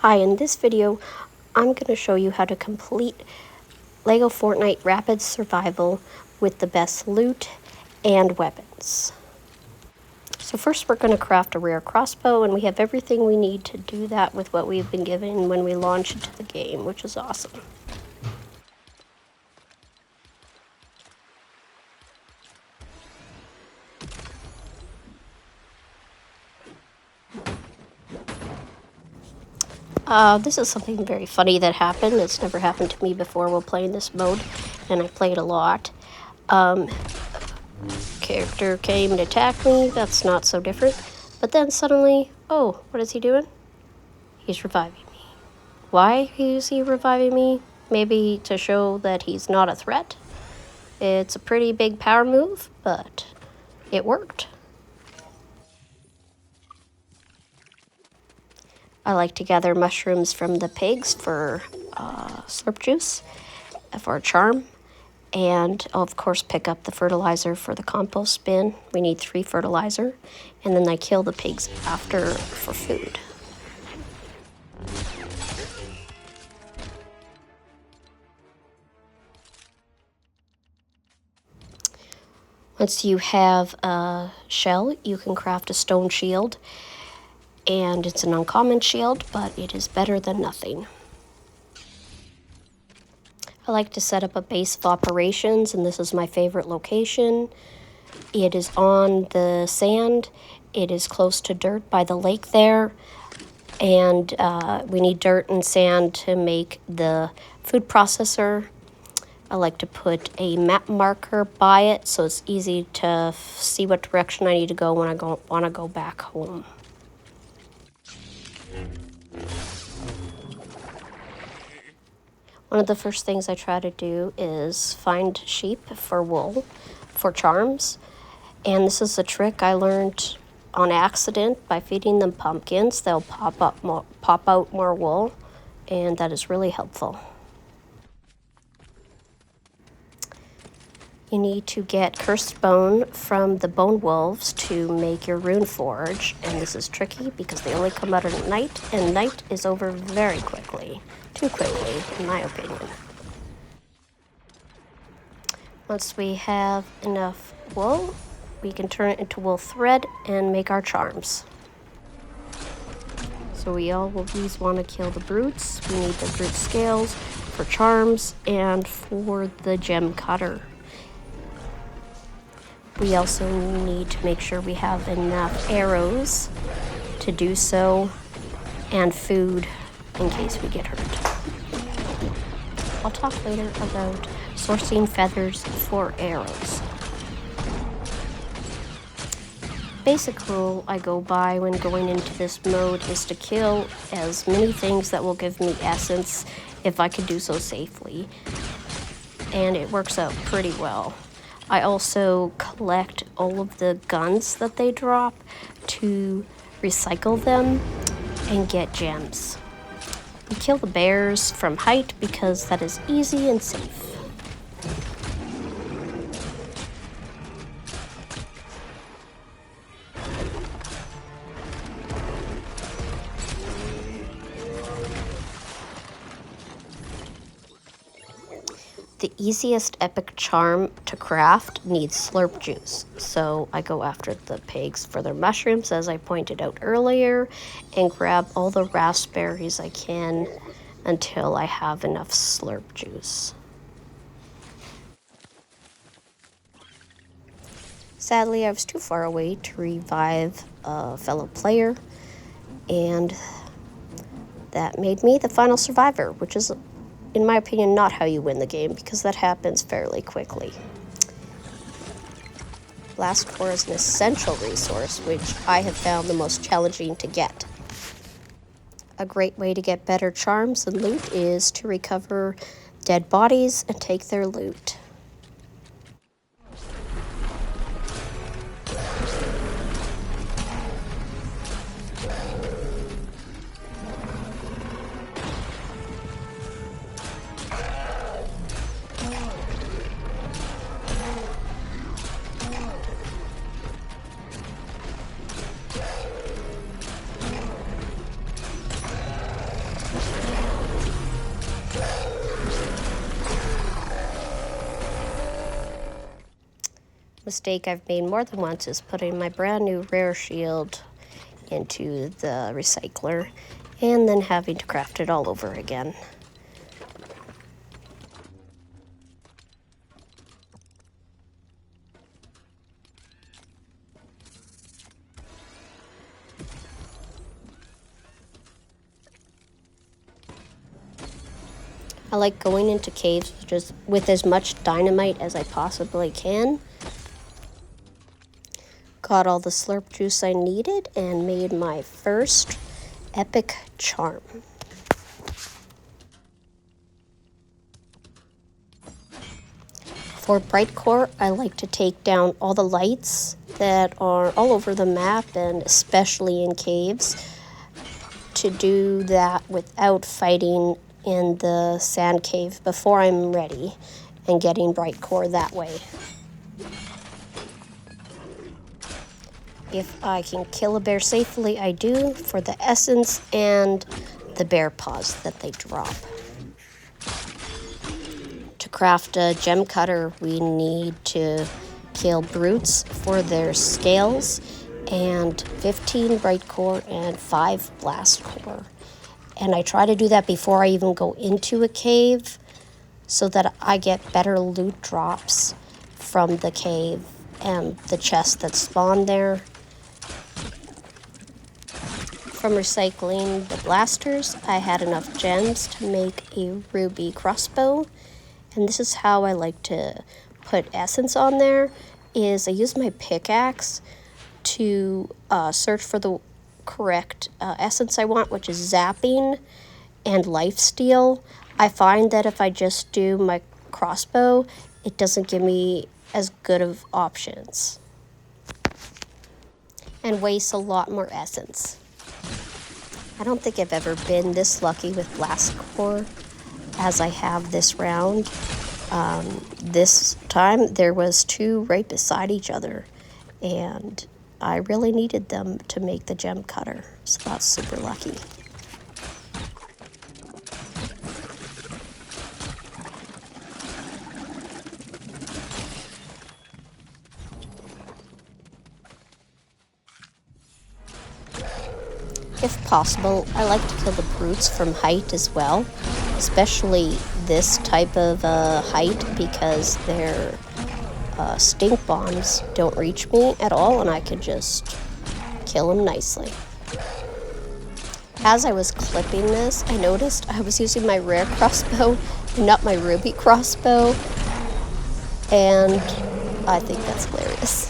Hi, in this video, I'm going to show you how to complete LEGO Fortnite Rapid Survival with the best loot and weapons. So first we're going to craft a rare crossbow, and we have everything we need to do that with what we've been given when we launch into the game, which is awesome. This is something very funny that happened. It's never happened to me before while playing this mode, and I played a lot. Character came and attacked me. That's not so different. But then suddenly, oh, what is he doing? He's reviving me. Why is he reviving me? Maybe to show that he's not a threat. It's a pretty big power move, but it worked. I like to gather mushrooms from the pigs for slurp juice, for a charm, and I'll of course pick up the fertilizer for the compost bin. We need 3 fertilizer, and then I kill the pigs after for food. Once you have a shell, you can craft a stone shield, and it's an uncommon shield, but it is better than nothing. I like to set up a base of operations, and this is my favorite location. It is on the sand. It is close to dirt by the lake there, and we need dirt and sand to make the food processor. I like to put a map marker by it so it's easy to see what direction I need to go when I want to go back home. One of the first things I try to do is find sheep for wool, for charms. And this is a trick I learned on accident by feeding them pumpkins. They'll pop out more wool, and that is really helpful. You need to get cursed bone from the bone wolves to make your rune forge, and this is tricky because they only come out at night, and night is over very quickly. Too quickly, in my opinion. Once we have enough wool, we can turn it into wool thread and make our charms. So we always want to kill the brutes. We need the brute scales for charms and for the gem cutter. We also need to make sure we have enough arrows to do so, and food in case we get hurt. I'll talk later about sourcing feathers for arrows. Basic rule I go by when going into this mode is to kill as many things that will give me essence if I can do so safely, and it works out pretty well. I also collect all of the guns that they drop to recycle them and get gems. We kill the bears from height because that is easy and safe. The easiest epic charm to craft needs slurp juice, so I go after the pigs for their mushrooms, as I pointed out earlier, and grab all the raspberries I can until I have enough slurp juice. Sadly, I was too far away to revive a fellow player, and that made me the final survivor, which is, in my opinion, not how you win the game, because that happens fairly quickly. Blast core is an essential resource, which I have found the most challenging to get. A great way to get better charms and loot is to recover dead bodies and take their loot. mistake I've made more than once is putting my brand new rare shield into the recycler and then having to craft it all over again. I like going into caves just with as much dynamite as I possibly can. Got all the slurp juice I needed and made my first epic charm. For bright core, I like to take down all the lights that are all over the map and especially in caves. To do that without fighting in the sand cave before I'm ready and getting bright core that way. If I can kill a bear safely, I do, for the essence and the bear paws that they drop. To craft a gem cutter, we need to kill brutes for their scales and 15 bright core and 5 blast core. And I try to do that before I even go into a cave so that I get better loot drops from the cave and the chests that spawn there. From recycling the blasters, I had enough gems to make a ruby crossbow. And this is how I like to put essence on there, is I use my pickaxe to search for the correct essence I want, which is zapping and lifesteal. I find that if I just do my crossbow, it doesn't give me as good of options and wastes a lot more essence. I don't think I've ever been this lucky with blast core as I have this round. This time there was 2 right beside each other, and I really needed them to make the gem cutter, so that's super lucky. If possible, I like to kill the brutes from height as well, especially this type of height, because their stink bombs don't reach me at all and I can just kill them nicely. As I was clipping this, I noticed I was using my rare crossbow and not my ruby crossbow, and I think that's hilarious.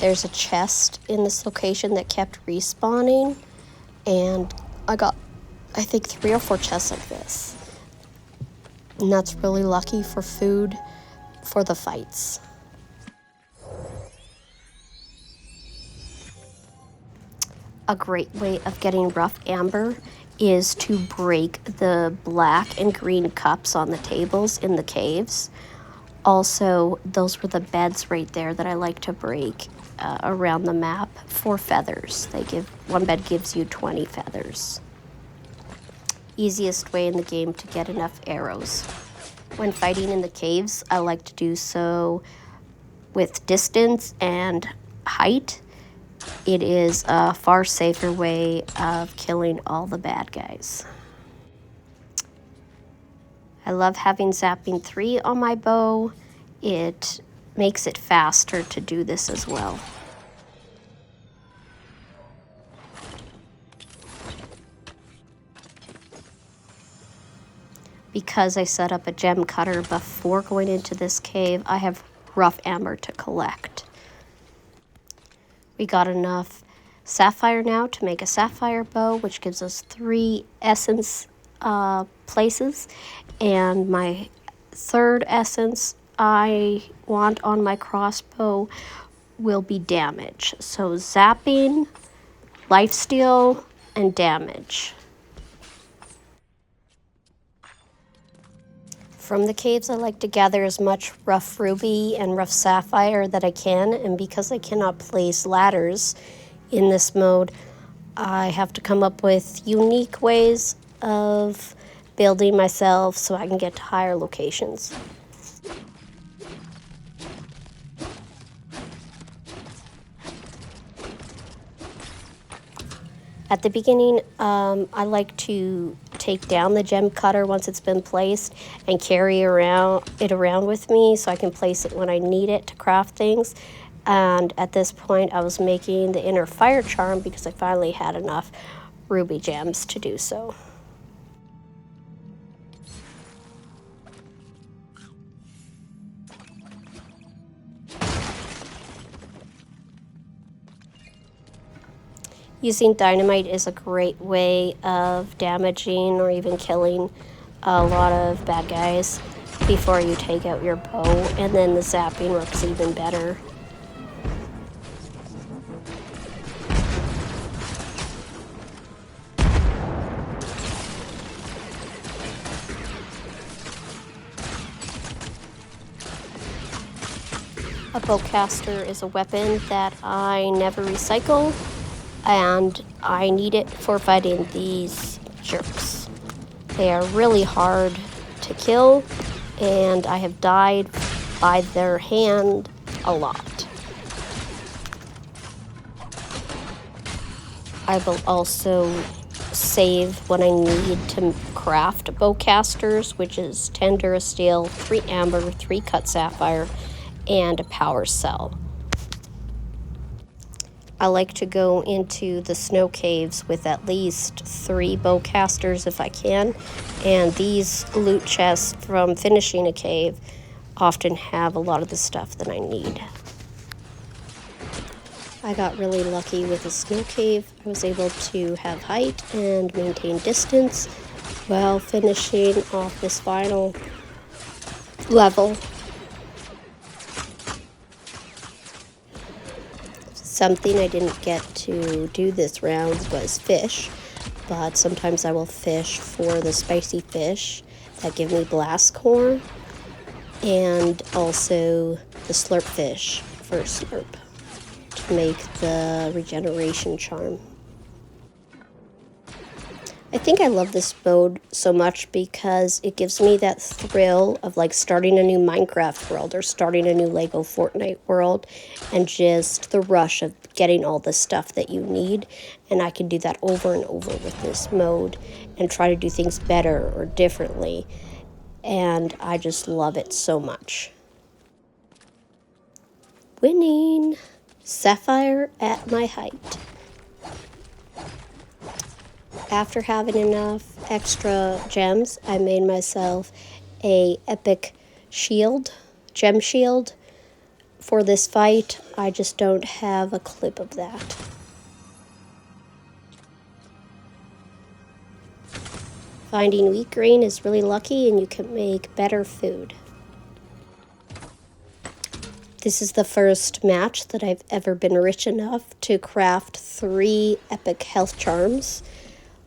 There's a chest in this location that kept respawning, and I got, I think, 3 or 4 chests like this. And that's really lucky for food for the fights. A great way of getting rough amber is to break the black and green cups on the tables in the caves. Also, those were the beds right there that I like to break around the map for feathers. One bed gives you 20 feathers. Easiest way in the game to get enough arrows. When fighting in the caves, I like to do so with distance and height. It is a far safer way of killing all the bad guys. I love having zapping 3 on my bow. It makes it faster to do this as well. Because I set up a gem cutter before going into this cave, I have rough amber to collect. We got enough sapphire now to make a sapphire bow, which gives us 3 essence places, and my 3rd essence I want on my crossbow will be damage. So zapping, lifesteal, and damage. From the caves, I like to gather as much rough ruby and rough sapphire that I can, and because I cannot place ladders in this mode, I have to come up with unique ways of building myself so I can get to higher locations. At the beginning, I like to take down the gem cutter once it's been placed and carry it around with me so I can place it when I need it to craft things. And at this point, I was making the inner fire charm because I finally had enough ruby gems to do so. Using dynamite is a great way of damaging or even killing a lot of bad guys before you take out your bow, and then the zapping works even better. A bowcaster is a weapon that I never recycle, and I need it for fighting these jerks. They are really hard to kill, and I have died by their hand a lot. I will also save when I need to craft bowcasters, which is 10 Durasteel, 3 amber, 3 cut sapphire, and a power cell. I like to go into the snow caves with at least 3 bowcasters if I can, and these loot chests from finishing a cave often have a lot of the stuff that I need. I got really lucky with the snow cave. I was able to have height and maintain distance while finishing off this final level. Something I didn't get to do this round was fish, but sometimes I will fish for the spicy fish that give me blast core, and also the slurp fish for slurp to make the regeneration charm. I think I love this mode so much because it gives me that thrill of like starting a new Minecraft world or starting a new Lego Fortnite world, and just the rush of getting all the stuff that you need. And I can do that over and over with this mode and try to do things better or differently. And I just love it so much. Winning! Sapphire at my height. After having enough extra gems, I made myself a epic shield, gem shield for this fight. I just don't have a clip of that. Finding wheat grain is really lucky, and you can make better food. This is the first match that I've ever been rich enough to craft 3 epic health charms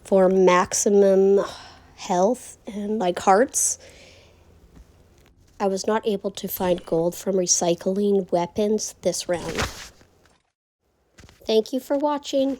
for maximum health and like hearts. I was not able to find gold from recycling weapons this round. Thank you for watching.